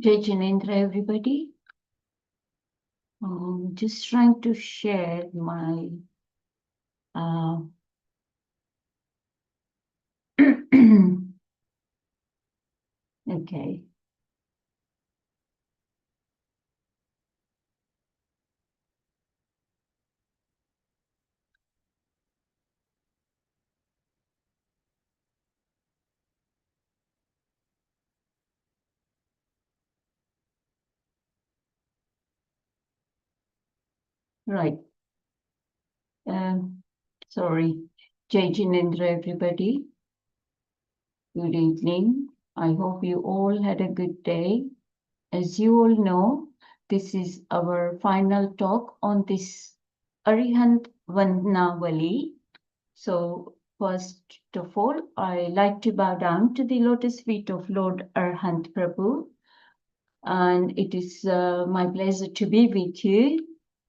Jai Jinendra, everybody. Just trying to share my okay. Right. Sorry. Jai Jinendra, everybody. Good evening. I hope you all had a good day. As you all know, this is our final talk on this Arihant Vandanavali. So first of all, I like to bow down to the lotus feet of Lord Arihant Prabhu. And it is my pleasure to be with you.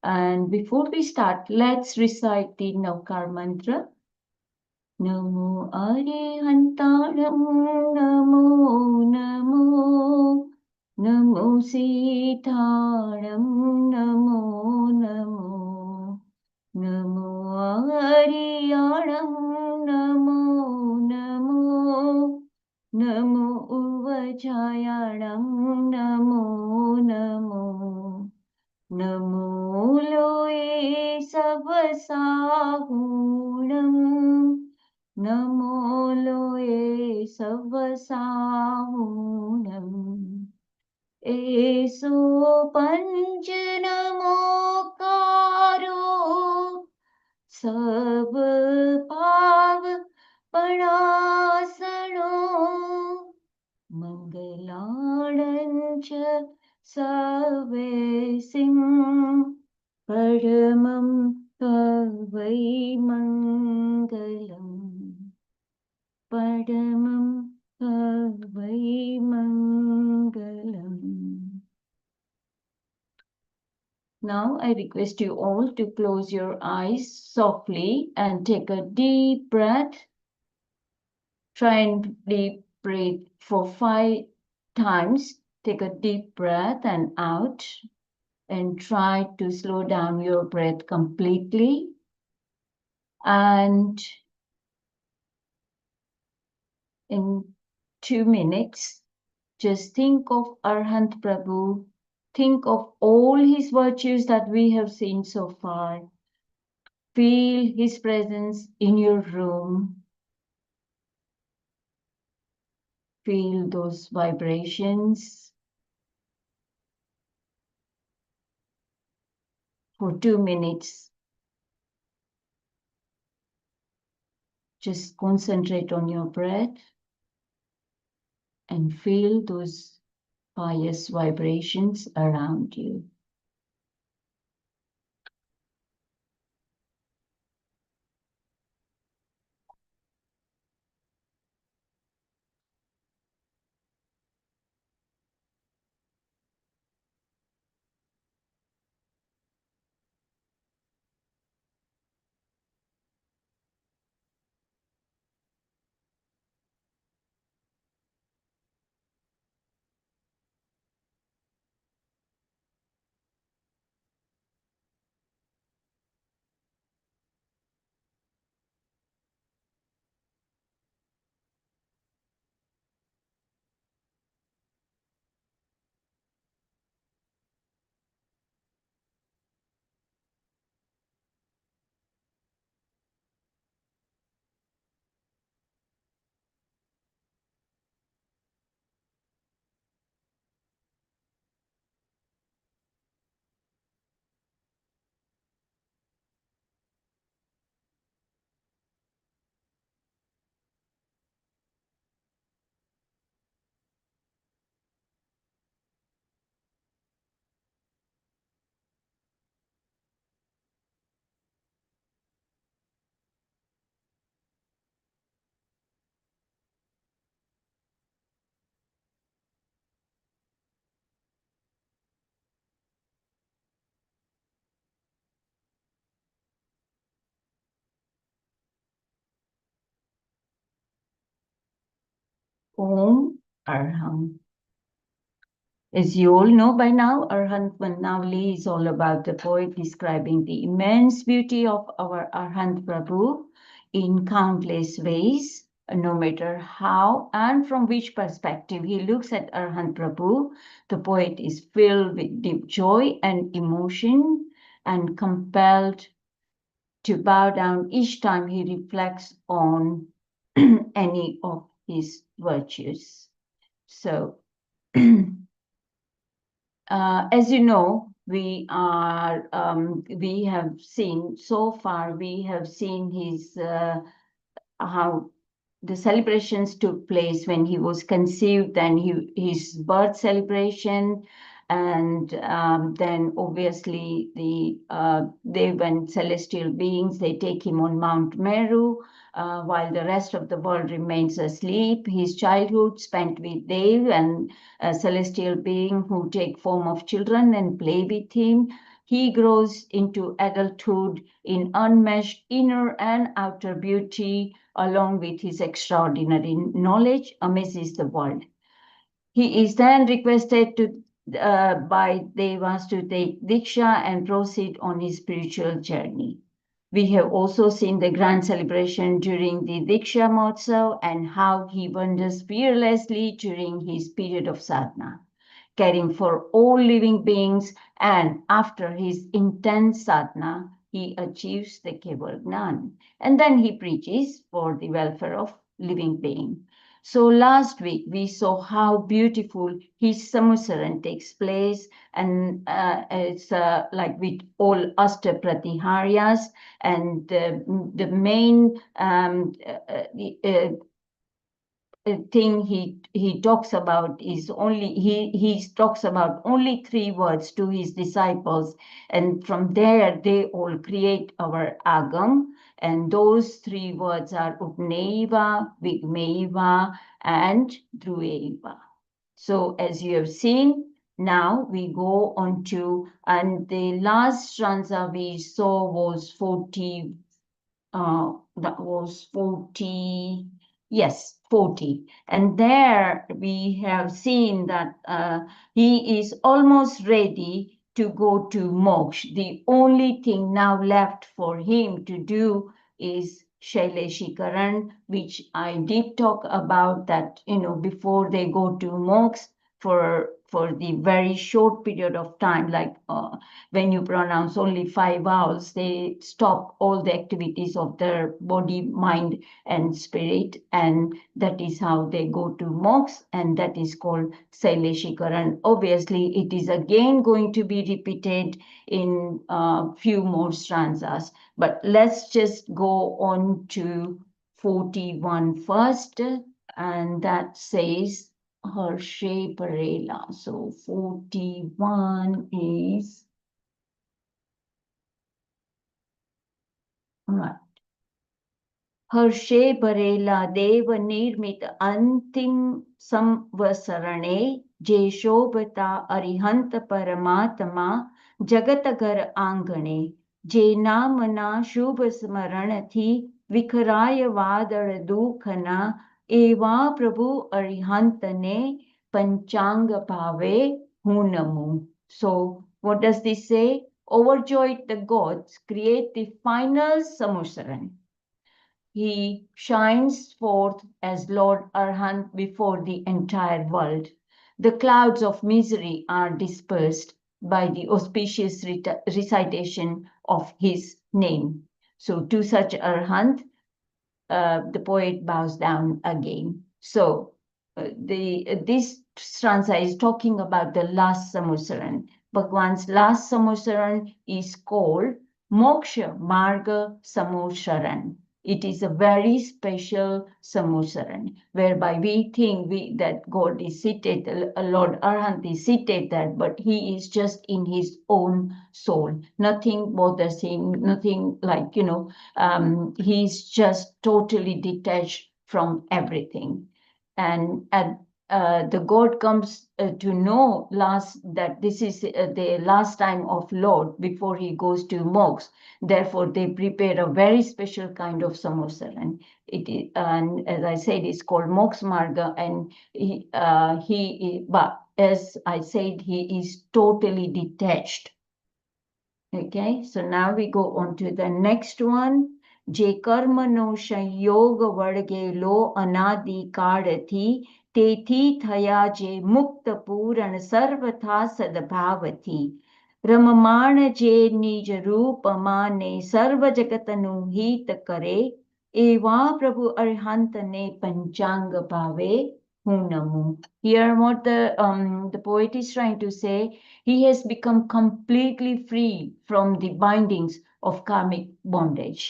And before we start, let's recite the Navkar mantra. Namo Arihantaram, Namo Namo, Namo Sitaram, Namo Namo, Namo Ariyanam, Namo Namo, Namo Uvachayanam, Namo Namo, Namo Loe Savasahunam, Namo Loe Savasahunam. Eso Panch Namokaro Sab Pav Parasano Mangalanch Savesing Paramam Pavai Mangalam Paramam Pavai Mangalam. Now I request you all to close your eyes softly and take a deep breath. Try and deep breathe for 5 times. Take a deep breath and out. And try to slow down your breath completely. And in 2 minutes, just think of Arihant Prabhu. Think of all his virtues that we have seen so far. Feel his presence in your room. Feel those vibrations. For 2 minutes, just concentrate on your breath and feel those pious vibrations around you. Om Arham. As you all know by now, Arihant Vandanavali is all about the poet describing the immense beauty of our Arihant Prabhu in countless ways, no matter how and from which perspective he looks at Arihant Prabhu. The poet is filled with deep joy and emotion and compelled to bow down each time he reflects on any of his virtues. So, as you know, we have seen so far, we have seen his how the celebrations took place when he was conceived, then his birth celebration, and then obviously they went celestial beings, they take him on Mount Meru, while the rest of the world remains asleep. His childhood spent with Dev and a celestial being who take form of children and play with him. He grows into adulthood in unmatched inner and outer beauty, along with his extraordinary knowledge, amazes the world. He is then requested by Devas to take Diksha and proceed on his spiritual journey. We have also seen the grand celebration during the Diksha Mahotsav and how he wanders fearlessly during his period of sadhana, caring for all living beings, and after his intense sadhana, he achieves the Keval Gnan. And then he preaches for the welfare of living being. So last week we saw how beautiful his Samusaran takes place, and it's like with all Astapratiharias, and the main thing he talks about is only he talks about only 3 words to his disciples, and from there they all create our agam, and those 3 words are upneiva, vigmeiva, and druveiva. So as you have seen, now we go on to, and the last stanza we saw was 40, that was 40, yes, 40. And there we have seen that he is almost ready to go to moksha. The only thing now left for him to do is Shaileshikaran, which I did talk about that, before they go to moksha for the very short period of time, like when you pronounce only 5 vowels, they stop all the activities of their body, mind, and spirit, and that is how they go to moksha, and that is called Saileshikaran. Obviously, it is again going to be repeated in a few more stanzas, but let's just go on to 41 first, and that says Harshe Parela. So 41 is right. हर्षे बरेला देव निर्मित अंतिम संवसरणे जे शोभता अरिहंत परमात्मा जगत घर आंगणे जे नामना शुभ स्मरण थी विखराय वादळ दुखना एवा प्रभु अरिहंत ने पंचांग भावे हुनमु. So what does this say? Overjoyed the gods create the final Samusaran. He shines forth as Lord Arihant before the entire world. The clouds of misery are dispersed by the auspicious recitation of his name. So to such Arihant, the poet bows down again. So this stanza is talking about the last Samusaran. Bhagwan's last Samusaran is called Moksha Marga Samusaran. It is a very special Samusaran, whereby we think that God is seated, Lord Arihant is seated there, but he is just in his own soul. Nothing bothers him, nothing like, he's just totally detached from everything. And the God comes to know that this is the last time of Lord before he goes to moksha. Therefore, they prepare a very special kind of samosaran. And as I said, it's called moksha marga, and as I said, he is totally detached. Okay, so now we go on to the next one. Je karmano સંયોગ વળગેલો અનાદિ કાળથી તેથી થયા જે મુક્ત પૂરણ સર્વથા સદભાવથી રમમાણ જે નિજ રૂપમાને સર્વ જગતનું હિત કરે એવા પ્રભુ અરિહંતને પંચાંગ ભાવે હું નમું. Here what the poet is trying to say, he has become completely free from the bindings of karmic bondage,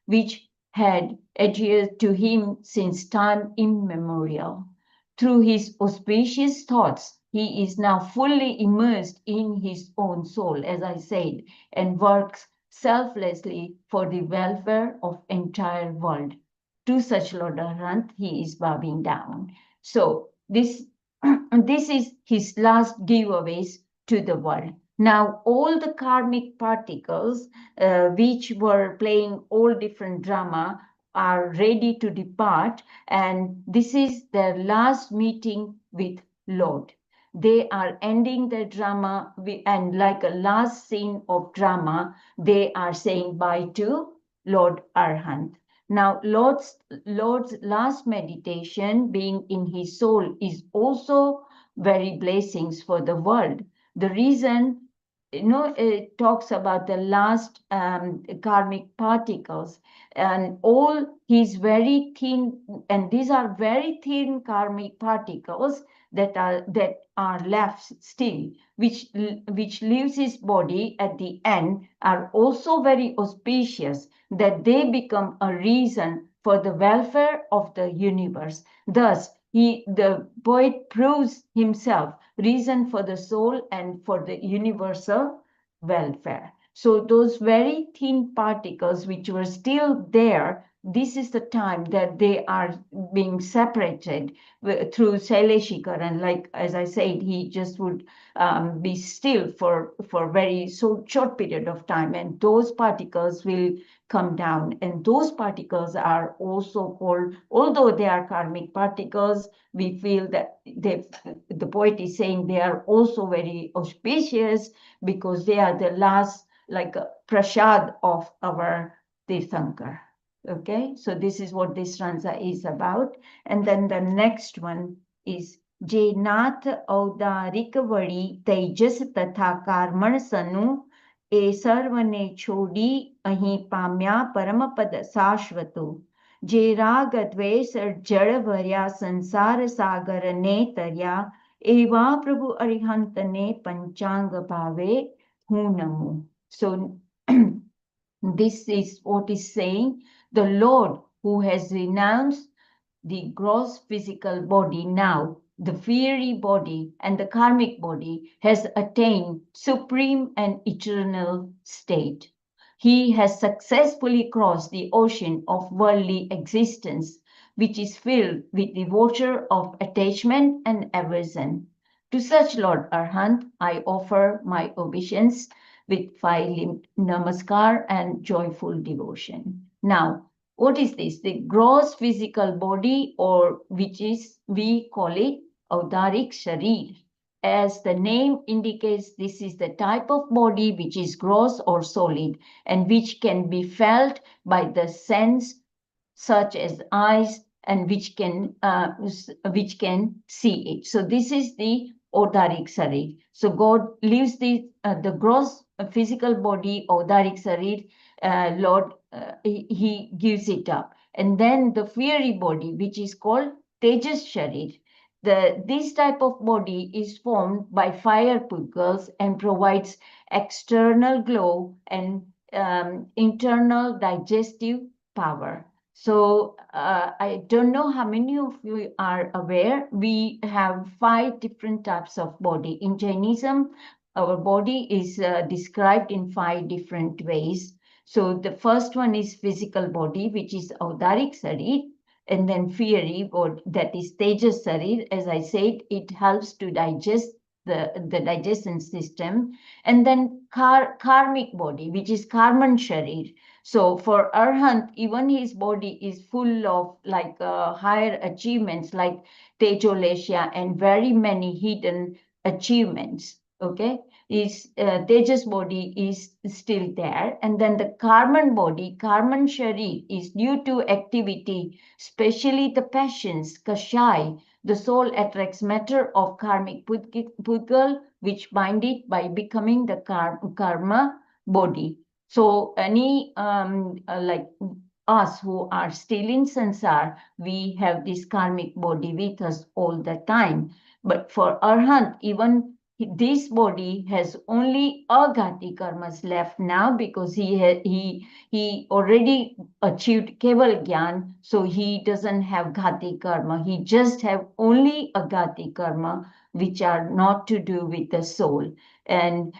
which had adhered to him since time immemorial. Through his auspicious thoughts, he is now fully immersed in his own soul, as I said, and works selflessly for the welfare of entire world. To such Lord Arihant, he is bowing down. So this is his last giveaways to the world. Now, all the karmic particles which were playing all different drama are ready to depart, and this is their last meeting with Lord. They are ending their drama, and like a last scene of drama, they are saying bye to Lord Arihant. Now, Lord's last meditation, being in his soul, is also very blessings for the world. The reason, it talks about the last karmic particles, and all his very thin, and these are very thin karmic particles that are left still, which leaves his body at the end, are also very auspicious that they become a reason for the welfare of the universe. Thus, the poet proves himself reason for the soul and for the universal welfare. So those very thin particles which were still there, this is the time that they are being separated through Shaileshikar, and like as I said, he just would be still for very short period of time, and those particles will come down, and those particles are also called, although they are karmic particles, we feel that the poet is saying they are also very auspicious because they are the last, like a prasad of our Tirthankar. Okay, so this is what this stanza is about. And then the next one is Je nath ઔદારિક વળી તેજસ તથા કાર્મણ સનું એ સર્વને છોડી અહીં પામ્યા પરમપદ શાશ્વતો જે રાગ દ્વેષ જળ ભર્યા સંસાર સાગર ને તર્યા એવા પ્રભુ અરિહંતને પંચાંગ ભાવે હું નમું. So this is what is saying, the Lord who has renounced the gross physical body, now the fiery body and the karmic body, has attained supreme and eternal state. He has successfully crossed the ocean of worldly existence, which is filled with the water of attachment and aversion. To such Lord Arihant, I offer my obeisance with 5-limbed namaskar and joyful devotion. Now, what is this? The gross physical body, or which is, we call it Avdarik Sharir. As the name indicates, this is the type of body which is gross or solid and which can be felt by the sense such as eyes, and which can see it. So this is the Odarik Sarir. So God leaves the gross physical body, Odarik Sarir, Lord, he gives it up. And then the fiery body, which is called Tejas Sharir. This type of body is formed by fire pulgals and provides external glow and internal digestive power. So I don't know how many of you are aware, we have 5 different types of body. In Jainism, our body is described in 5 different ways. So the first one is physical body, which is Avdarik Sarir, and then fiery body, that is Tejas Sarir. As I said, it helps to digest the digestion system. And then karmic body, which is Karman Sharir. So for Arihant, even his body is full of like higher achievements like Tejolesha and very many hidden achievements. Okay, is Tejas body is still there, and then the Karman body, Karman Sharir, is due to activity, especially the passions, Kashai. The soul attracts matter of karmic pudgal, which bind it by becoming the karma body. So any like us who are still in sansar, we have this karmic body with us all the time. But for Arhant, even this body has only agati karmas left now, because he already achieved keval gyan, so he doesn't have ghati karma. He just have only agati karma, which are not to do with the soul, and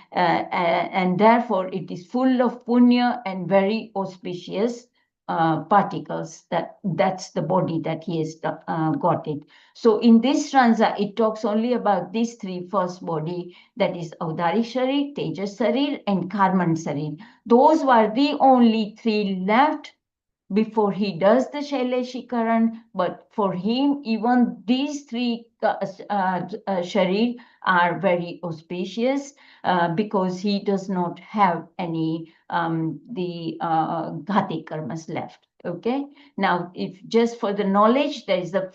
therefore it is full of punya and very auspicious particles. That's the body that he has got it. So in this stanza, it talks only about these three first body, that is Avdari Sharir, Tejas Sharir, and Karman Sharir. Those were the only three left before he does the Shaileshikaran, but for him, even these three Sharir are very auspicious because he does not have any Ghati karmas left. Okay. Now, if just for the knowledge, there is the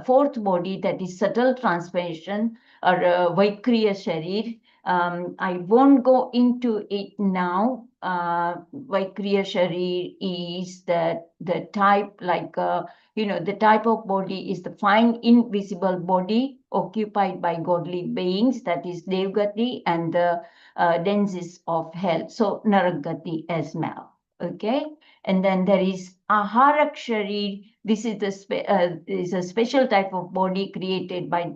fourth body, that is subtle transformation, or Vaikriya Sharir. I won't go into it now. Vaikriya Sharir is the type, like, the type of body is the fine invisible body occupied by godly beings, that is Devgati, and the denses of hell, so Naragati as well. Okay, and then there is Aharak Sharir. This is a special type of body created by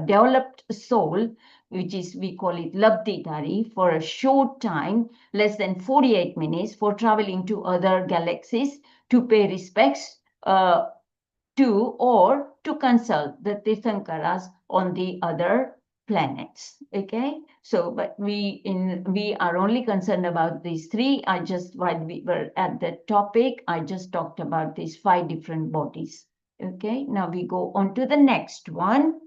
developed soul, which is, we call it Labdhidhari, for a short time, less than 48 minutes, for traveling to other galaxies to pay respects to, or to consult the Tirthankaras on the other planets. Okay, so but we are only concerned about these three. I just, while we were at the topic, I just talked about these 5 different bodies. Okay, now we go on to the next one.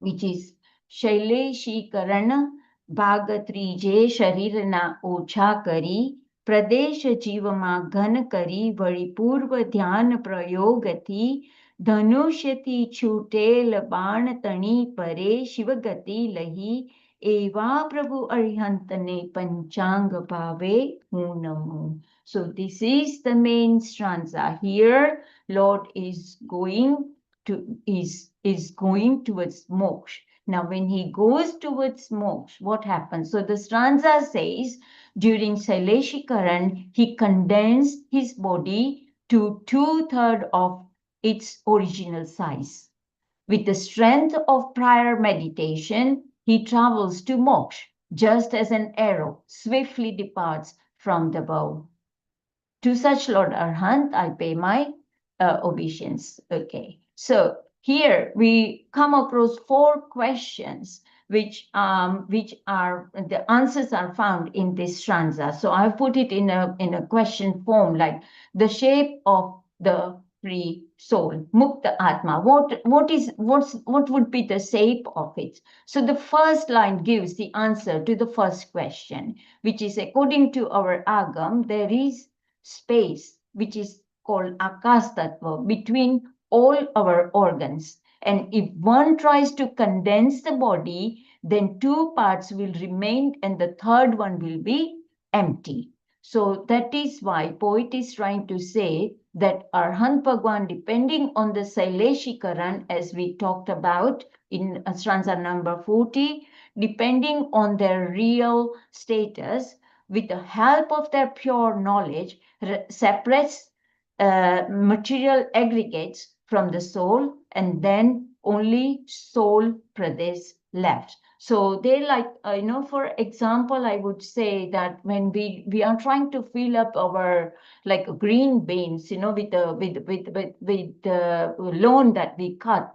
Which is Shaileshikaran Bhagatrije Sharirana Ocha Kari Pradesh Jivama Ghan Kari Varipurva Dhyan Prayogati Dhanushati Chutel Ban Tani Pare Shivagati Lahi Eva Prabhu Arihantane Panchang Pave Hunamu. So this is the main stanza. Here Lord is going towards moksha. Now, when he goes towards moksha, what happens? So the stanza says, during Shaileshikaran, he condensed his body to 2/3 of its original size. With the strength of prior meditation, he travels to moksha, just as an arrow swiftly departs from the bow. To such Lord Arhant, I pay my obeisance. Okay. So here we come across 4 questions which are the answers are found in this stanza. So I've put it in a question form, like the shape of the free soul, Mukta Atma. What would be the shape of it? So the first line gives the answer to the first question, which is, according to our Agam, there is space, which is called Akas Tattva, between all our organs. And if one tries to condense the body, then 2 parts will remain and the third one will be empty. So that is why poet is trying to say that Arhant Bhagwan, depending on the Shaileshikaran, as we talked about in stanza number 40, depending on their real status, with the help of their pure knowledge, separates material aggregates from the soul, and then only soul pradesh left. So they, like, for example, I would say that when we are trying to fill up our, like, green beans, with the lawn that we cut,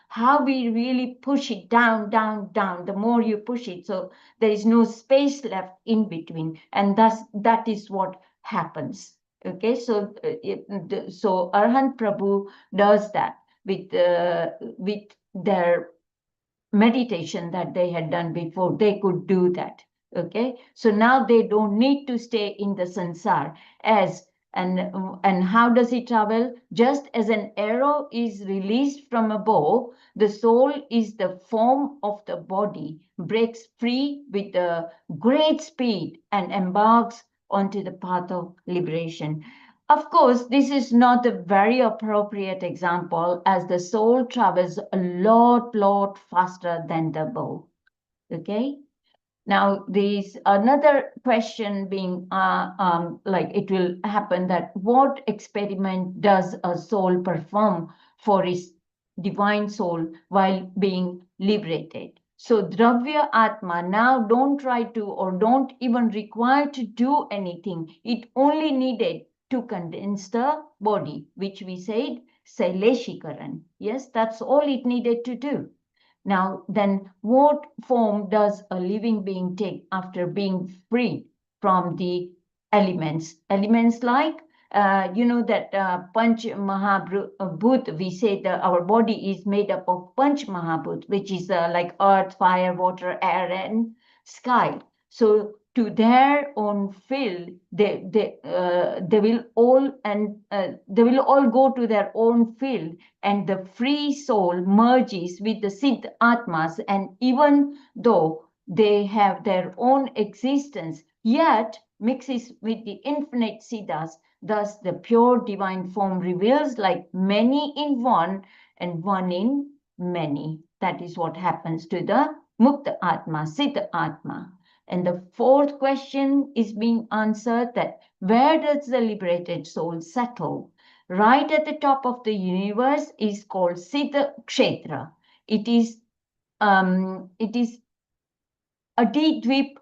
how we really push it down, down, down. The more you push it, so there is no space left in between, and that is what happens. Okay, so so Arhant Prabhu does that with their meditation that they had done before, they could do that. Okay, so now they don't need to stay in the sansar. And how does it travel? Just as an arrow is released from a bow, the soul is the form of the body, breaks free with a great speed and embarks onto the path of liberation. Of course, this is not a very appropriate example, as the soul travels a lot faster than the bow. Okay. Now, there's another question being like it will happen that what experiment does a soul perform for its divine soul while being liberated? So Dravya Atma now don't try to or don't even require to do anything. It only needed to condense the body, which we said Saileshikaran. Yes, that's all it needed to do. Now, then what form does a living being take after being freed from the elements? Elements like, you know that Panch Mahabhut, we say that our body is made up of Panch Mahabhut, which is like earth, fire, water, air, and sky. So to their own field, they will all they will all go to their own field, and the free soul merges with the Siddh Atmas, and even though they have their own existence, yet mixes with the infinite Siddhas. Thus, the pure divine form reveals like many in one and one in many. That is what happens to the Mukta Atma, Siddha Atma. And the fourth question is being answered, that where does the liberated soul settle? Right at the top of the universe is called Siddha Kshetra. It is Adidvip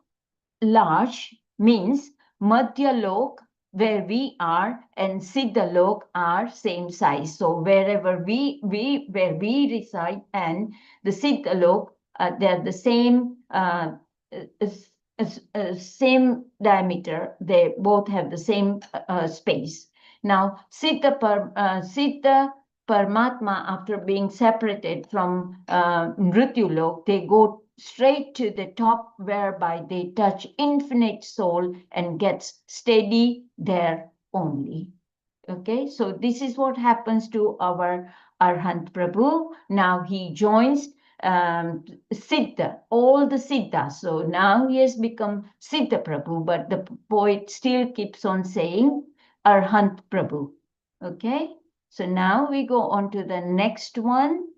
large, means Madhya Lok, where we are, and Siddha Lok are same size. So wherever where we reside and the Siddha Lok, they're the same same diameter. They both have the same space. Now, Siddha Paramatma, after being separated from Mrityu Lok, they go straight to the top, whereby they touch infinite soul and gets steady there only. Okay, so this is what happens to our Arihant Prabhu. Now he joins Siddha, all the Siddhas. So now he has become Siddha Prabhu, but the poet still keeps on saying Arihant Prabhu. Okay, so now we go on to the next one.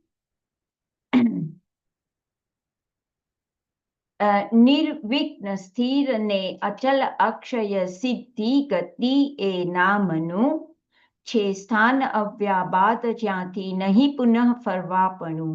निर्विघ्न स्थिर ने अचल अक्षय सिद्धि गति ए नामनु छे स्थान अव्याबाद ज्यांथी नहीं पुनः फरवापणु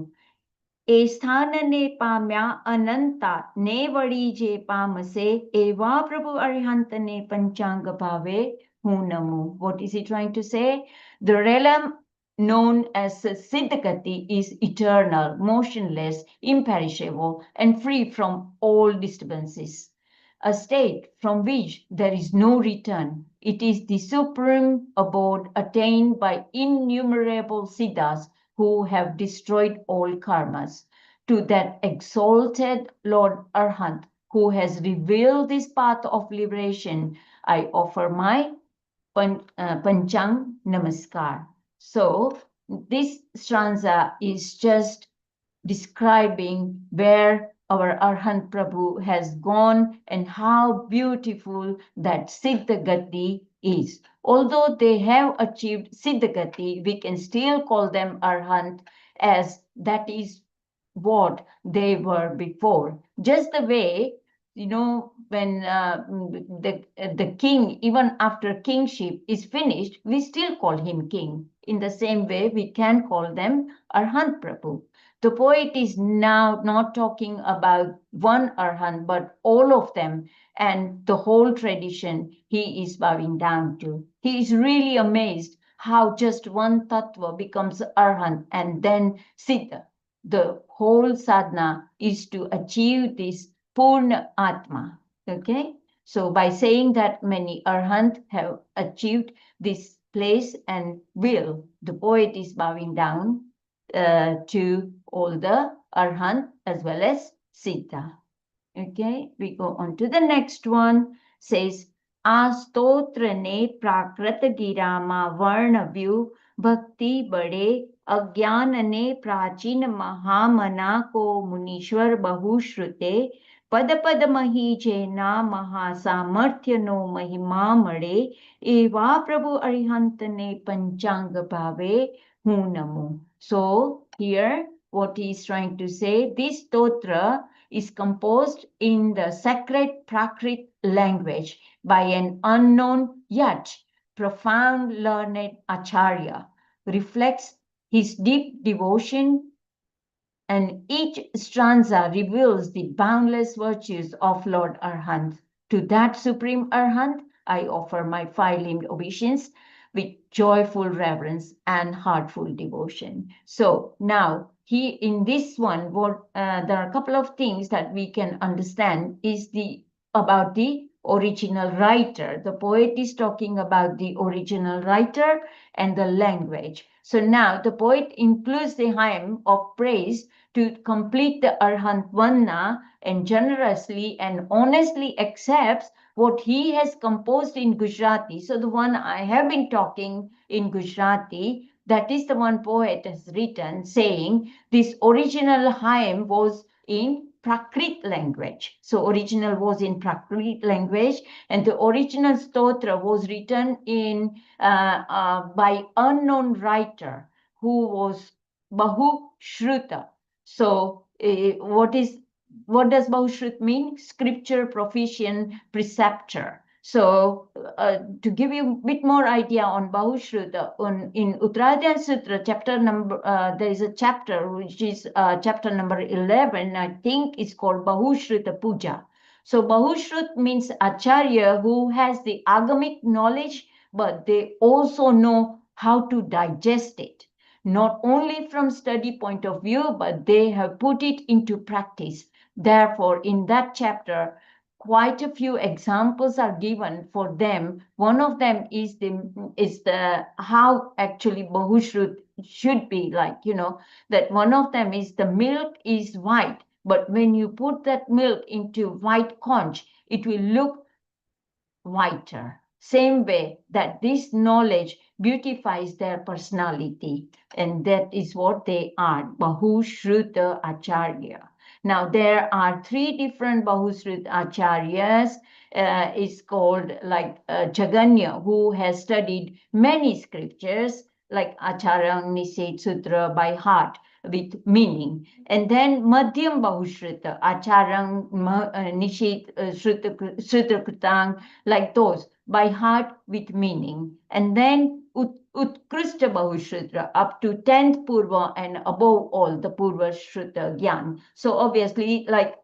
ए स्थान ने पाम्या अनंता ने वड़ी जे पामसे एवा प्रभु अरिहंत ने पंचांग भावे हूँ नमो. What is he trying to say? The realm known as Siddhagati is eternal, motionless, imperishable, and free from all disturbances. A state from which there is no return. It is the supreme abode attained by innumerable Siddhas who have destroyed all karmas. To that exalted Lord Arihant, who has revealed this path of liberation, I offer my Panchang Namaskar. So this stanza is just describing where our Arihant Prabhu has gone and how beautiful that Siddhagati is. Although they have achieved Siddhagati, we can still call them Arihant, as that is what they were before. Just the way, you know, when the king, even after kingship is finished, we still call him king. In the same way, we can call them Arihant Prabhu. The poet is now not talking about one Arihant, but all of them, and the whole tradition he is bowing down to. He is really amazed how just one tattva becomes Arihant and then Siddha. The whole sadhana is to achieve this Purna Atma. Okay, so by saying that many Arihant have achieved this place and will, the poet is bowing down to all the Arhant as well as Siddha. Okay, we go on to the next one. Says, आ स्तोत्र ने प्राकृत गिरामा वर्ण view भक्ति बड़े अज्ञान ने प्राचीन महामना को मुनीश्वर बहुश्रुते पद पद मही जेना महासामर्थ्य नो महिमा मड़े एवा प्रभु अरिहंत ने पंचांग भावे हूँ नमो. So here what he is trying to say, this stotra is composed in the sacred Prakrit language by an unknown yet profound learned Acharya, reflects his deep devotion, and each stanza reveals the boundless virtues of Lord Arihant. To that Supreme Arihant, I offer my five-limbed obeisance with joyful reverence and heartful devotion. So now, in this one, there are a couple of things that we can understand is about the original writer. The poet is talking about the original writer and the language. So now the poet includes the hymn of praise to complete the Arihant Vandanavali and generously and honestly accepts what he has composed in Gujarati. So the one I have been talking in Gujarati, that is the one poet has written saying this original hymn was in Prakrit language. So original was in Prakrit language, and the original stotra was written in by unknown writer who was Bahu Shruta. So what does Bahushrut mean? Scripture proficient preceptor. So to give you a bit more idea on Bahushrut, in Uttarayan Sutra, there is a chapter which is chapter number 11, I think is called Bahushruta Puja. So Bahushrut means Acharya who has the agamic knowledge, but they also know how to digest it. Not only from study point of view, but they have put it into practice. Therefore, in that chapter, quite a few examples are given for them. One of them is the how actually Bahushrut should be like, that one of them is the milk is white, but when you put that milk into white conch, it will look whiter. Same way that this knowledge beautifies their personality, and that is what they are, Bahushruta Acharya. Now there are three different Bahushruta Acharyas. Is called like Jaganya, who has studied many scriptures like Acharang Niset Sutra by heart with meaning. And then Madhyam Bahushrita, Acharang Nishet Sutra Krutang, like those by heart with meaning. And then Utkrishta Bahushrita, up to 10th Purva and above all the Purva Shruta Gyan. So obviously like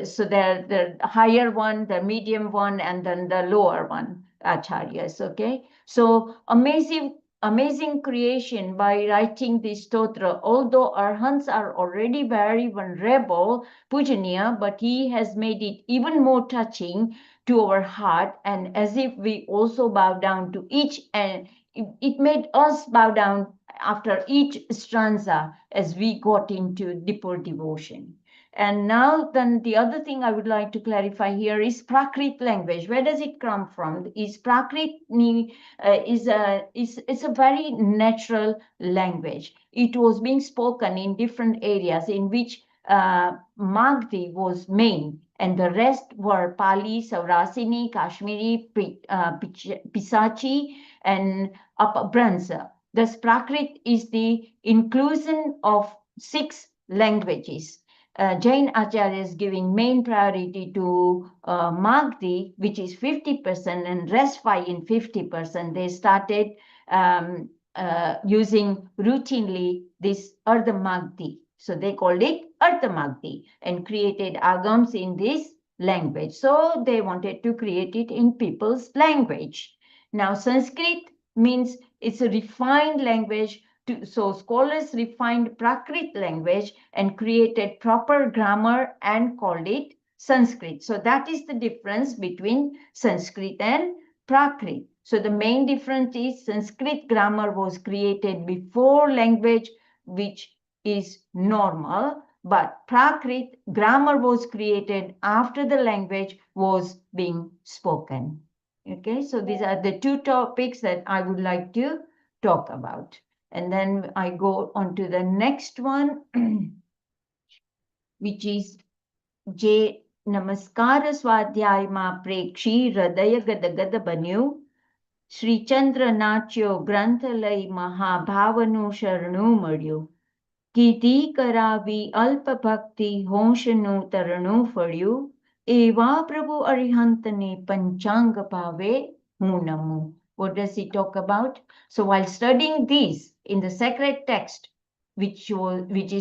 so the higher one, the medium one, and then the lower one, acharyas. Okay, so amazing creation by writing this stotra. Although arhants are already very venerable, pujaniya, but he has made it even more touching to our heart, and as if we also bow down to each, and it made us bow down after each stanza as we got into deeper devotion. And now then the other thing I would like to clarify here is Prakrit language. Where does it come from? Is Prakrit is a very natural language. It was being spoken in different areas in which Magdi was main, and the rest were Pali, Saurasini, Kashmiri, Pisachi, and Upabranza. Thus, Prakrit is the inclusion of 6 languages. Jain Acharya is giving main priority to Magdi, which is 50%, and rest 5 in 50%. They started using routinely this Ardha Magdi. So they called it Ardha Magdi and created agams in this language. So they wanted to create it in people's language. Now Sanskrit means it's a refined language. So scholars refined Prakrit language and created proper grammar and called it Sanskrit. So that is the difference between Sanskrit and Prakrit. So the main difference is Sanskrit grammar was created before language, which is normal, but Prakrit grammar was created after the language was being spoken. Okay, so these are the two topics that I would like to talk about. And then I go on to the next one, which is J. Namaskara Swadhyay Ma Prekshi Hridaya Gad Banyu Shri ચંદ્ર નાચ્યો ગ્રંથ લઈ મહાભાવનું શરણું મળ્યું કીધી કરાવી અલ્પ ભક્તિ હોંશનું તરણું ફળ્યું એવા પ્રભુ અરિહંતને પંચાંગ ભાવે હું નમું. What does he talk about? So while studying this in the sacred text, which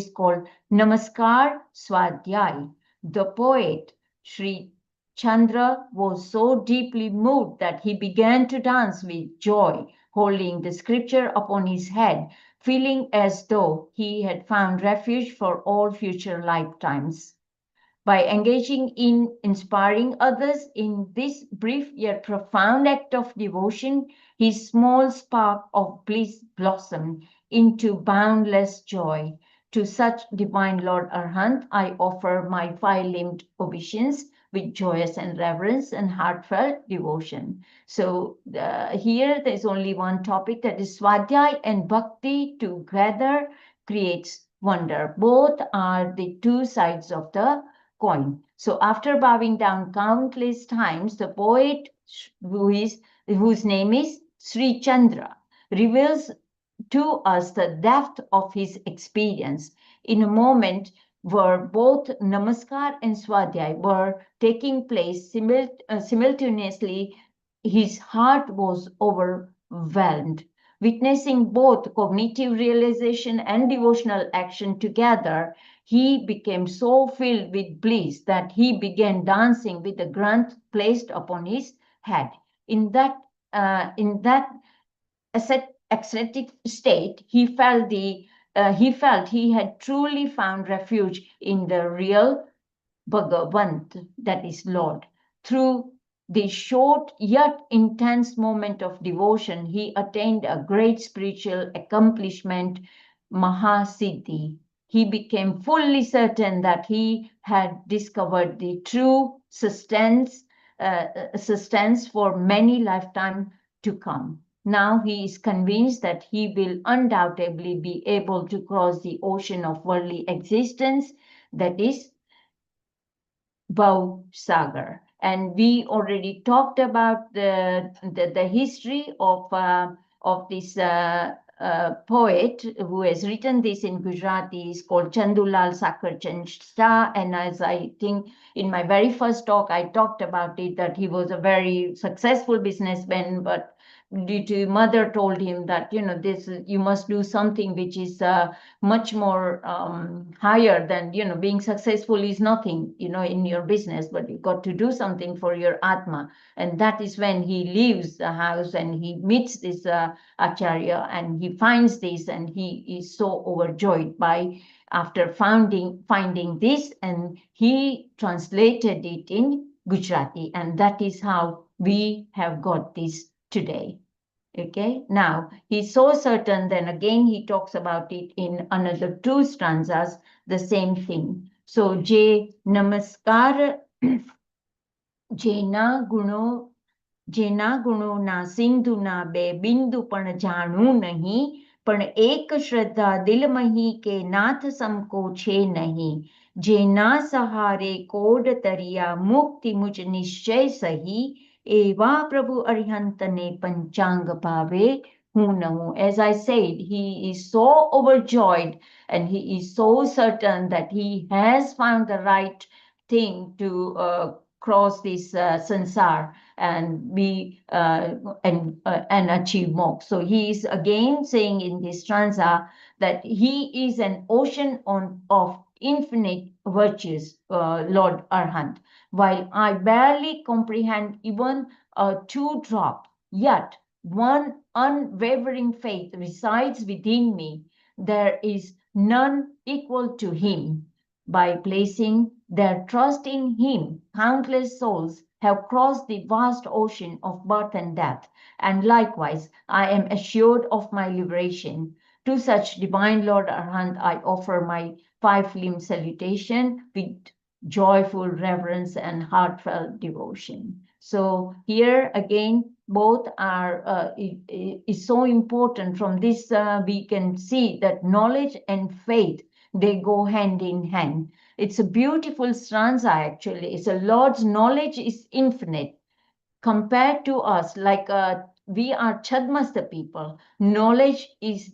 is called Namaskar Swadhyay, the poet Sri Chandra was so deeply moved that he began to dance with joy, holding the scripture upon his head, feeling as though he had found refuge for all future lifetimes. By engaging in inspiring others in this brief yet profound act of devotion, his small spark of bliss blossomed into boundless joy. To such divine Lord Arihant, I offer my five-limbed obeisance with joyous and reverence and heartfelt devotion. So here there's only one topic, that is Swadhyay and Bhakti together creates wonder. Both are the two sides of the coin. So after bowing down countless times, the poet, whose name is Sri Chandra, reveals to us the depth of his experience in a moment where both Namaskar and Swadhyay were taking place simultaneously. His heart was overwhelmed. Witnessing both cognitive realization and devotional action together, he became so filled with bliss that he began dancing with the granth placed upon his head. In that ecstatic state, he felt he had truly found refuge in the real Bhagavant, that is Lord. Through the short yet intense moment of devotion, he attained a great spiritual accomplishment, Mahasiddhi. He became fully certain that he had discovered the true sustenance for many lifetimes to come. Now he is convinced that he will undoubtedly be able to cross the ocean of worldly existence, that is Bhav Sagar. And we already talked about the history of this poet who has written this in Gujarati. Is called Chandulal Sakarchand Shah. And as I think in my very first talk, I talked about it, that he was a very successful businessman, but due to mother told him that, you must do something which is much more higher than, being successful is nothing, in your business, but you got to do something for your Atma. And that is when he leaves the house and he meets this Acharya, and he finds this, and he is so overjoyed after finding this, and he translated it in Gujarati, and that is how we have got this today. Okay, now he's so certain, then again he talks about it in another two stanzas, the same thing. So Namaskar જેના ગુણોના સિંધુના બે બિંદુ પણ જાણું નહીં, પણ એક શ્રદ્ધા દિલમહી કે નાથ સમકો છે નહીં, જેના સહારે કોડ તરિયા મુક્તિ મુજ નિશ્ચય સહી, એવા પ્રભુ અરિહંતને પંચાંગ ભાવે હું નમું. As I said, he is so overjoyed and he is so certain that he has found the right thing to cross this sansar and be and achieve moksha. So he is again saying in this stanza that he is an ocean of infinite virtues, Lord Arihant. While I barely comprehend even a 2 drop, yet one unwavering faith resides within me. There is none equal to him. By placing their trust in him, countless souls have crossed the vast ocean of birth and death, and likewise I am assured of my liberation. To such divine Lord Arihant, I offer my five-limb salutation with joyful reverence and heartfelt devotion. So here again, both are is so important. From this, we can see that knowledge and faith, they go hand in hand. It's a beautiful stanza actually. It's a Lord's knowledge is infinite compared to us, like we are Chadmasta people. Knowledge is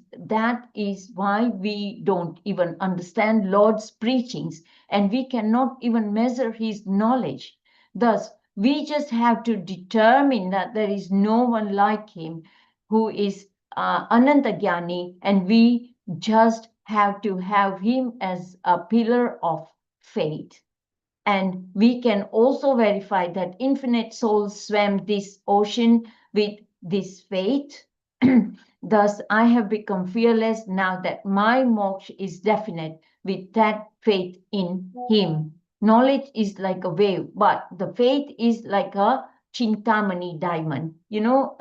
why we don't even understand Lord's preachings, and we cannot even measure his knowledge. Thus, we just have to determine that there is no one like him who is Anantagyani, and we just have to have him as a pillar of faith. And we can also verify that infinite souls swam this ocean with this faith. Thus, I have become fearless now that my moksha is definite with that faith in him. Knowledge is like a wave, but the faith is like a Chintamani diamond. You know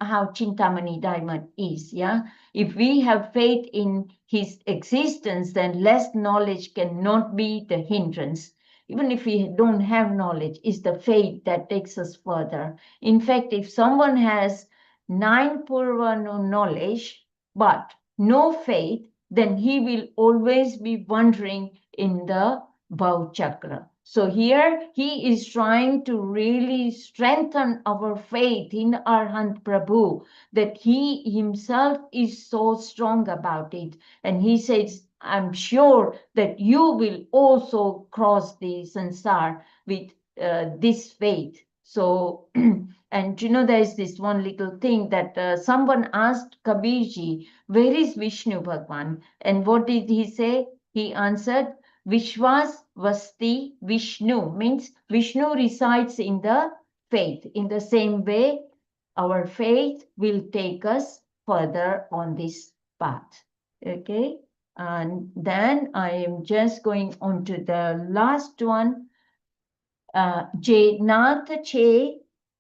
how Chintamani diamond is, yeah? If we have faith in his existence, then less knowledge cannot be the hindrance. Even if we don't have knowledge, it's the faith that takes us further. In fact, if someone has 9 purva knowledge, but no faith, then he will always be wandering in the Bhav Chakra. So here he is trying to really strengthen our faith in Arihant Prabhu, that he himself is so strong about it. And he says, I'm sure that you will also cross the sansar with this faith. So, and there is this one little thing that someone asked Kabirji, where is Vishnu Bhagwan? And what did he say? He answered, Vishwas Vasti Vishnu, means Vishnu resides in the faith. In the same way, our faith will take us further on this path. Okay, and then I am just going on to the last one. Je nath che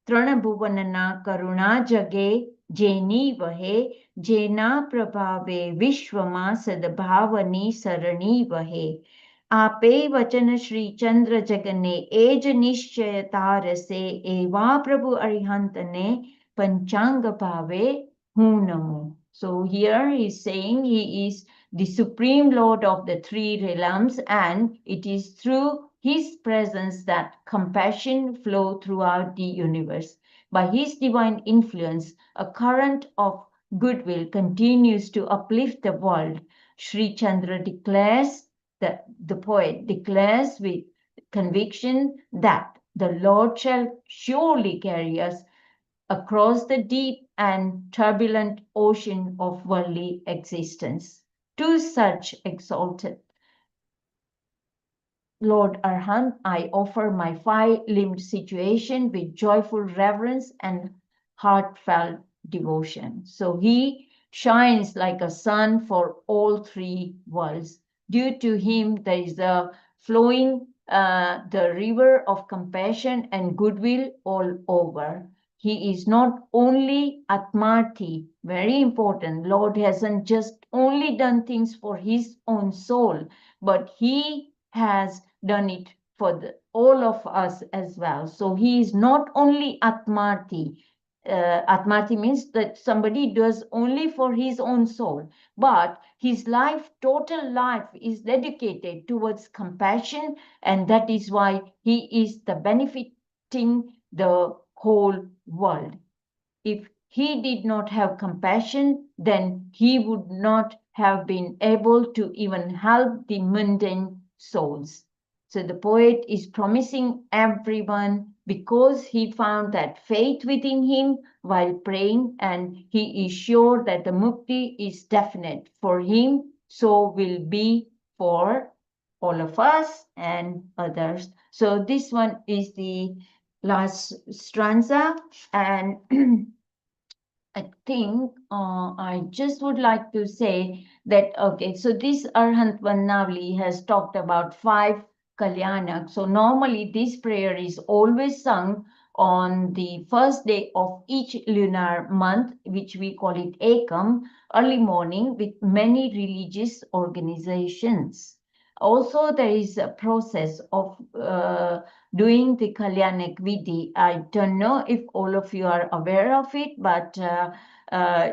Tranabhuvanana Karuna Jage Jeni Vahe Jena Prabhave Vishwama Sadbhavani Sarani Vahe आपे वचन श्री चंद्र जगने as निश्चय तारसे एवा प्रभु अरिहंत ने पंचांग भावे हूँ नमो. So here he is saying he is the supreme lord of the three realms, and it is through his presence that compassion flow throughout the universe. By his divine influence, a current of goodwill continues to uplift the world. Sri Chandra declares, the poet declares with conviction that the Lord shall surely carry us across the deep and turbulent ocean of worldly existence. To such exalted Lord Arihant, I offer my five-limbed situation with joyful reverence and heartfelt devotion. So he shines like a sun for all three worlds. Due to him, there is a flowing the river of compassion and goodwill all over. He is not only Atmarthi, very important. Lord hasn't just only done things for his own soul, but he has done it for all of us as well. So he is not only Atmarthi. Atmarthi means that somebody does only for his own soul, but his life, total life, is dedicated towards compassion, and that is why he is the benefiting the whole world. If he did not have compassion, then he would not have been able to even help the mundane souls. So the poet is promising everyone, because he found that faith within him while praying, and he is sure that the mukti is definite for him, so will be for all of us and others. So this one is the last stanza, and I think I just would like to say that, okay, so this Arihant Vandanavali has talked about five Kalyanak. So normally this prayer is always sung on the first day of each lunar month, which we call it Ekam, early morning, with many religious organizations. Also, there is a process of doing the Kalyanak Vidhi. I don't know if all of you are aware of it, but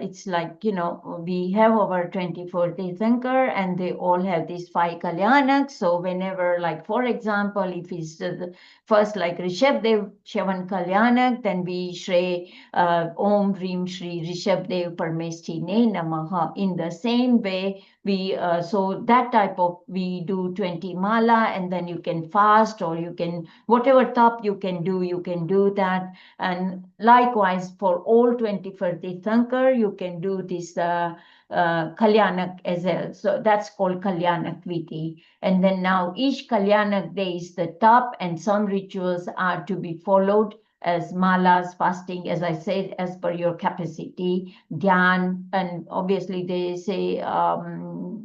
it's like, we have our 24 Tirthankar and they all have these 5 Kalyanaks. So whenever, like, for example, if it's the first like Rishabdev Shavan Kalyanak, then we Shri Om Rim Shri Rishabdev Parmestine Namaha. In the same way, we so that type of, we do 20 mala, and then you can fast, or you can, whatever tap you can do that. And likewise for all 24 Tirthankar, you can do this Kalyanak as well. So that's called Kalyanak Vidhi. And then now each Kalyanak day is the tap, and some rituals are to be followed as malas, fasting, as I said, as per your capacity, dhyan, and obviously they say about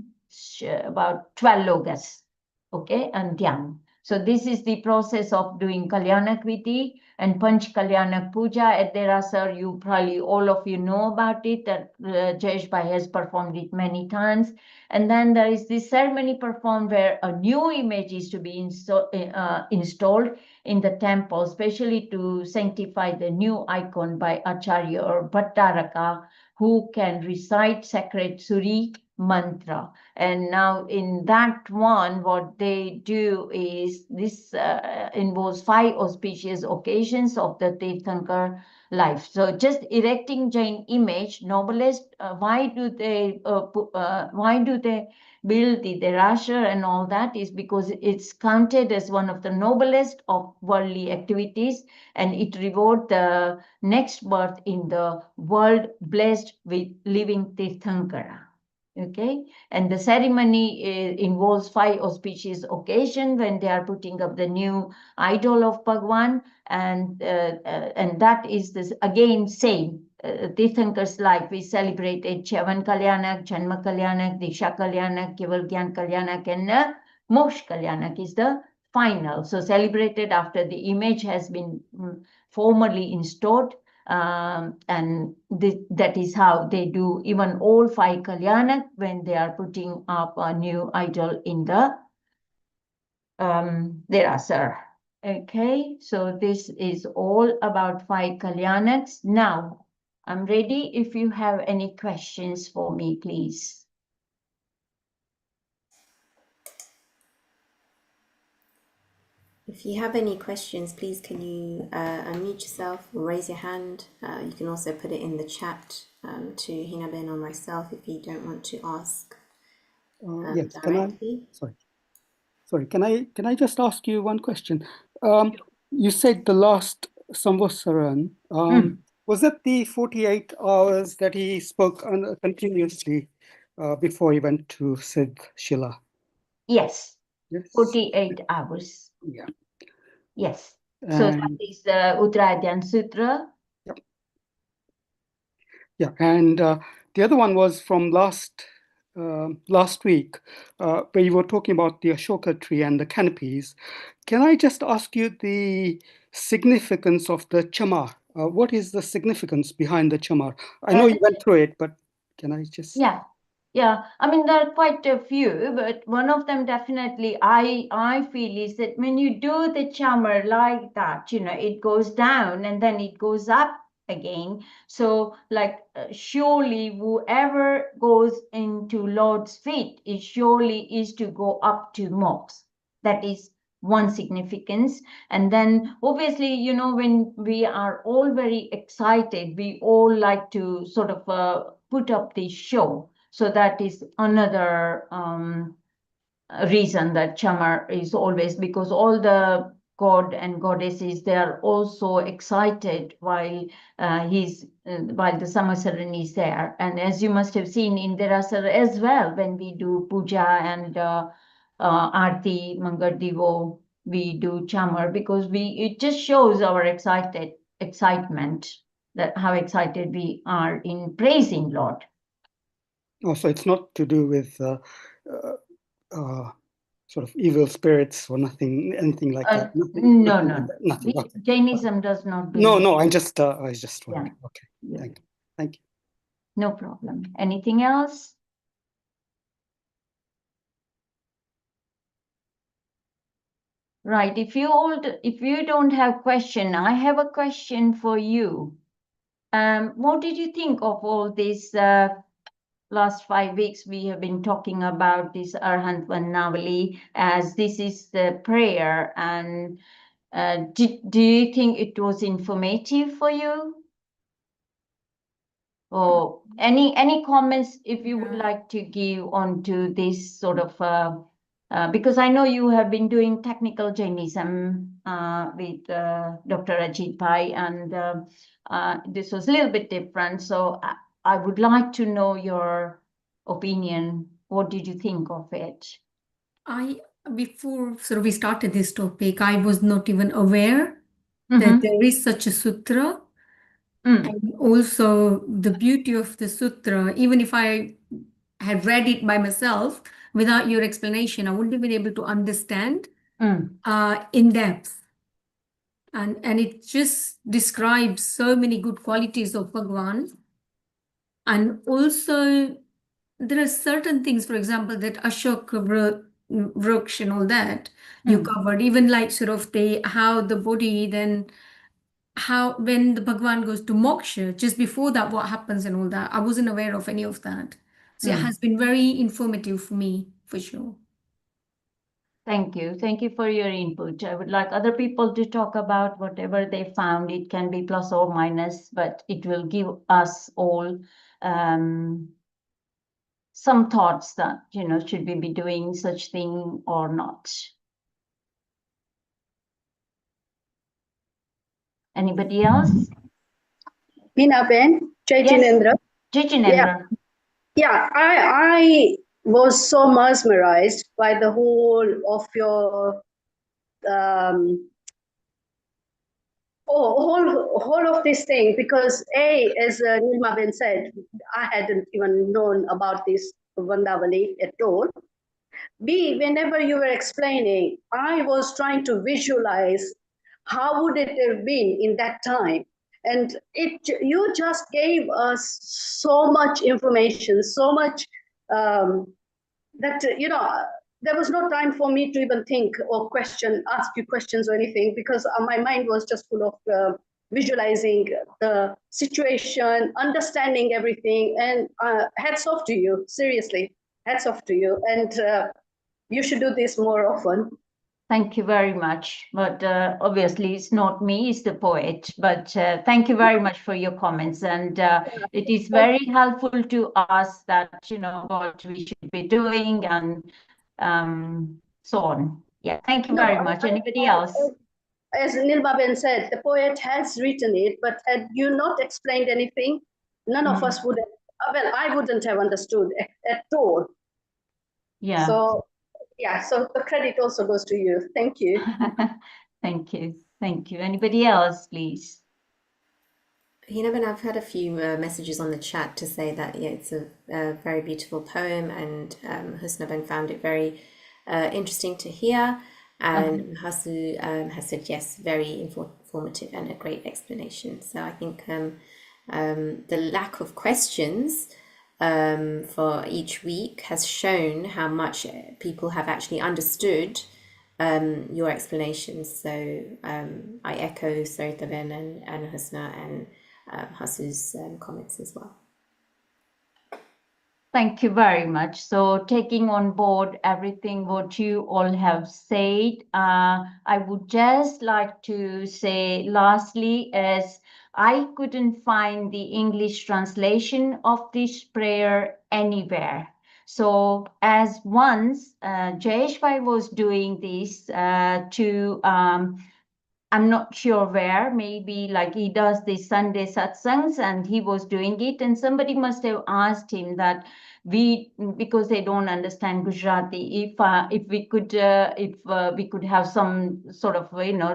12 logas, okay, and dhyan. So this is the process of doing Kalyanak Vidhi and Panch Kalyanak Puja at Derasar. You probably, all of you know about it, that Jayesh Bhai has performed it many times. And then there is this ceremony performed where a new image is to be installed in the temple, especially to sanctify the new icon by Acharya or Bhattaraka, who can recite sacred Suri mantra. And now in that one, what they do is, this involves 5 auspicious occasions of the Tirthankar life. So just erecting Jain image, noblest, why do they build the Derasher and all that, is because it's counted as one of the noblest of worldly activities, and it reward the next birth in the world blessed with living Tirthankara. Okay, and the ceremony involves 5 auspicious occasions when they are putting up the new idol of Bhagwan, and that is this again same. Tirthankars, like we celebrated Chavan Kalyanak, Janma Kalyanak, Diksha Kalyanak, Keval Gyan Kalyanak, and Moksha Kalyanak is the final. So celebrated after the image has been formally installed. And that is how they do even all 5 Kalyanak when they are putting up a new idol in the Derasar. Okay, so this is all about 5 Kalyanaks. Now, I'm ready if you have any questions for me, please. If you have any questions, please can you unmute yourself or raise your hand. You can also put it in the chat to Hinaben or myself if you don't want to ask yes, directly. Sorry, can I just ask you one question? You said the last Samvatsaran, was that the 48 hours that he spoke continuously before he went to Siddh Shila? Yes. Yes. 48 hours. Yeah. Yes. So that is the Uttarayadyan Sutra. Yep. Yeah, and the other one was from last week, where you were talking about the Ashoka tree and the canopies. Can I just ask you the significance of the chamar? What is the significance behind the chamar? I know you went through it, but can I just... Yeah, I mean, there are quite a few, but one of them definitely I feel is that when you do the chamar like that, it goes down and then it goes up again. So like surely whoever goes into Lord's feet is surely is to go up to moksha. That is one significance. And then obviously, when we are all very excited, we all like to sort of put up this show. So that is another reason that chamar is always, because all the god and goddesses, they are also excited while while the Samvatsaran is there. And as you must have seen in Derasar as well, when we do puja and Aarti, Mangal Divo, we do chamar, because it just shows our excitement, that how excited we are in praising Lord. Oh, so it's not to do with sort of evil spirits or nothing, anything like that? No, no. Nothing. Okay. Jainism does not No, believe. no. I was just wondering. Yeah. Okay. Yeah. Thank you. No problem. Anything else? Right. If you don't have question, I have a question for you. What did you think of all this last 5 weeks? We have been talking about this Arihant Vandanavali, as this is the prayer, and do you think it was informative for you? Or any comments if you would like to give on to this sort of because I know you have been doing technical Jainism with Dr. Ajit Pai, and this was a little bit different. So I would like to know your opinion. What did you think of it? Before sort of we started this topic, I was not even aware that there is such a sutra. And also the beauty of the sutra, even if I had read it by myself without your explanation, I wouldn't have been able to understand in depth. And it just describes so many good qualities of Bhagwan. And also there are certain things, for example, that Ashoka Vraksh and all that you covered, even like sort of how the body then, how when the Bhagwan goes to moksha, just before that, what happens and all that. I wasn't aware of any of that. So it has been very informative for me, for sure. Thank you. Thank you for your input. I would like other people to talk about whatever they found. It can be plus or minus, but it will give us all some thoughts that, should we be doing such thing or not? Anybody else? Hinaben, Jaitinendra. Jaitinendra. Yeah, I was so mesmerized by the whole of your whole of this thing, because as Nilma Ben said, I hadn't even known about this Vandavali at all. B, whenever you were explaining, I was trying to visualize how would it have been in that time. And you just gave us so much information, so much that, there was no time for me to even think or ask you questions or anything, because my mind was just full of visualizing the situation, understanding everything. And hats off to you, seriously, hats off to you. And you should do this more often. Thank you very much. But obviously, it's not me, it's the poet. But thank you very much for your comments. And it is very helpful to us that, what we should be doing and so on. Yeah, thank you very much. Anybody else? As Nilma Ben said, the poet has written it, but had you not explained anything, none of us would have, well, I wouldn't have understood at all. Yeah. So the credit also goes to you. Thank you. Thank you. Thank you. Anybody else, please? Hinaben, I've had a few messages on the chat to say that, it's a very beautiful poem, and Husnaben found it very interesting to hear. And Hasu has said, yes, very informative and a great explanation. So I think the lack of questions for each week has shown how much people have actually understood your explanations. So I echo Saritaben and Husna and Hasu's comments as well. Thank you very much. So taking on board everything what you all have said, I would just like to say lastly, as I couldn't find the English translation of this prayer anywhere. So as once Jayesh Bhai was doing this to I'm not sure where, maybe like he does these Sunday satsangs and he was doing it, and somebody must have asked him that because they don't understand Gujarati, if we could have some sort of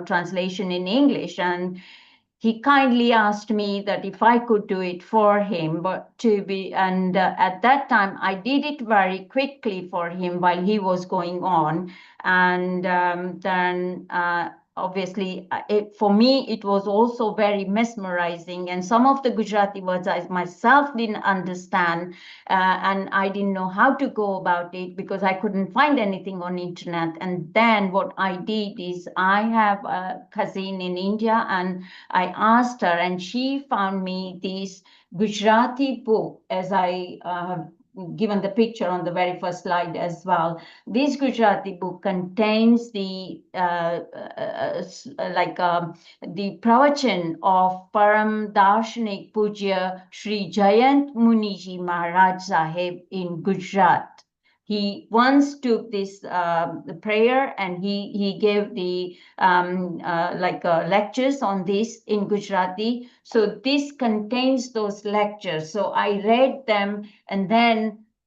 translation in English, and he kindly asked me that if I could do it for him, at that time I did it very quickly for him while he was going on. And then obviously, for me, it was also very mesmerizing. And some of the Gujarati words I myself didn't understand, and I didn't know how to go about it because I couldn't find anything on internet. And then what I did is I have a cousin in India, and I asked her, and she found me this Gujarati book, as I have given the picture on the very first slide as well. This Gujarati book contains the the pravachan of Param Darshanik Pujya Sri Jayant Muniji Maharaj Sahib in Gujarat. He once took this the prayer, and he gave the lectures on this in Gujarati. So this contains those lectures. So I read them, and then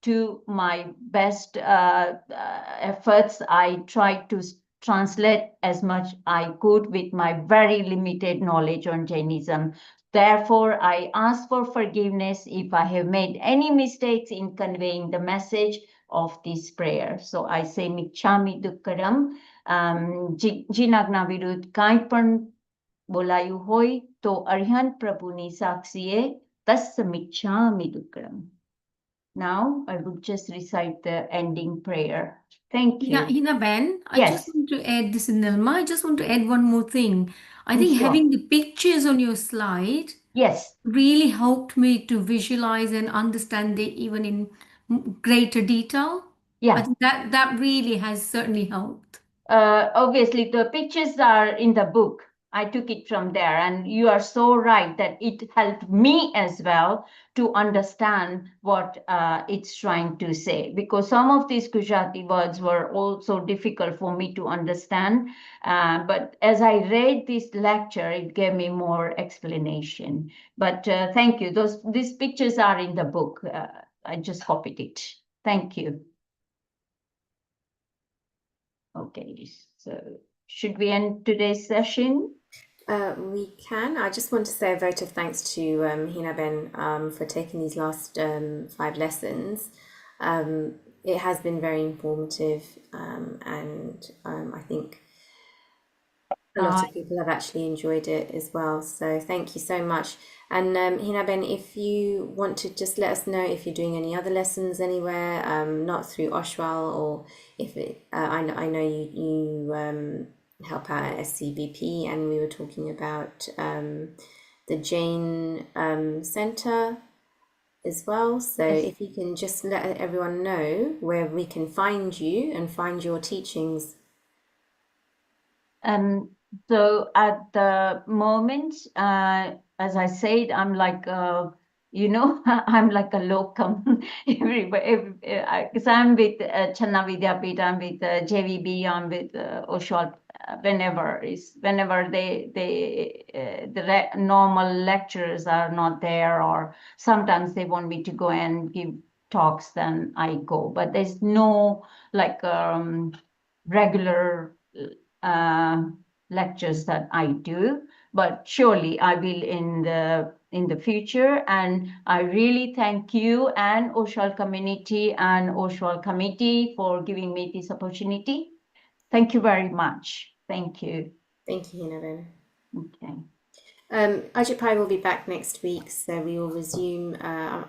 to my best efforts, I tried to translate as much I could with my very limited knowledge on Jainism. Therefore, I ask for forgiveness if I have made any mistakes in conveying the message of this prayer. So I say Michami Dukkaram, Jinagna Virud Kaipan બોલાયું હોય તો અરિહંત પ્રભુની સાક્ષીએ તસ્સ મિચ્છામિ દુક્કડમ. Now I will just recite the ending prayer. Thank you. Yeah, Hinaben, I Yes. just want to add this in Nilma. I just want to add one more thing. I think Sure. having the pictures on your slide Yes. really helped me to visualize and understand it even in greater detail. Yeah. I think that really has certainly helped. Obviously, the pictures are in the book. I took it from there, and you are so right that it helped me as well to understand what it's trying to say, because some of these Gujarati words were also difficult for me to understand. But as I read this lecture, it gave me more explanation. But thank you. These pictures are in the book. I just copied it. Thank you. Okay, so should we end today's session? We can. I just want to say a vote of thanks to Hinaben for taking these last 5 lessons. It has been very informative, and I think a lot of people have actually enjoyed it as well. So thank you so much. And Hinaben, if you want to just let us know if you're doing any other lessons anywhere, not through Oshwal, or if I know you help out at SCBP, and we were talking about the Jain Center as well. So Yes. if you can just let everyone know where we can find you and find your teachings. So at the moment, as I said, I'm like I'm like a locum everywhere, because I'm with Channa Vidyapith, I'm with JVB, I'm with Oshwal. Whenever the normal lecturers are not there, or sometimes they want me to go and give talks, then I go. But there's no like regular lectures that I do, but surely I will in the future. And I really thank you and Oshwal community and Oshwal committee for giving me this opportunity. Thank you very much. Thank you. Thank you, Hinaben. Okay. Ajit Pai will be back next week, so we will resume.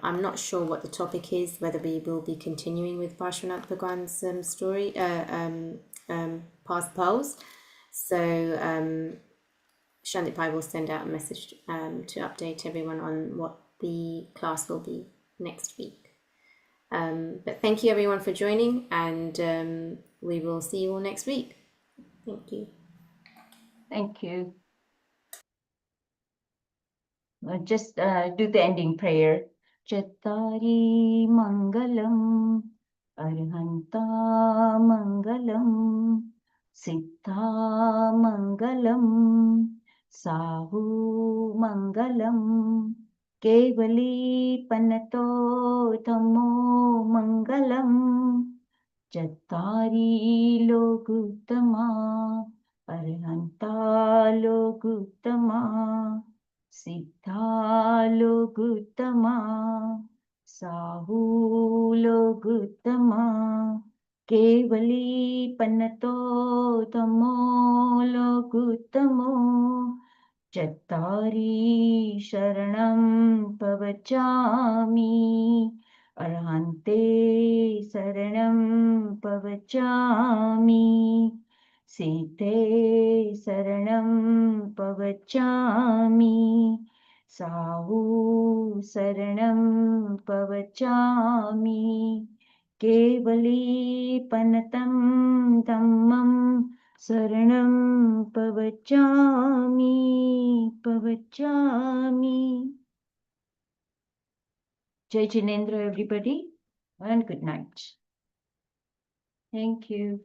I'm not sure what the topic is, whether we will be continuing with Parshvanath Bhagwan's story, past pearls. So Shandip Pai will send out a message to update everyone on what the class will be next week. But thank you everyone for joining, and we will see you all next week. Thank you. Thank you. Just do the ending prayer. Chattari Mangalam, Arihanta Mangalam, Siddha Mangalam, Sahu Mangalam, Kevali Panato Tamo Mangalam, Chattari Lokuttama, Arihanta Lokuttama. सिद्धालोकुत्तमा साहूलोकुत्तमा केवली पन्नतो तमो लोकुत्तमो चत्तारी शरणं पवचामि अर्हन्ते शरणं पवचामि सीते शरणं पवचामि साहू शरणं पवचामि केवली पनतं धम्मं शरणं पवचामि पवचामि. Jai Jinendra everybody and good night. Thank you.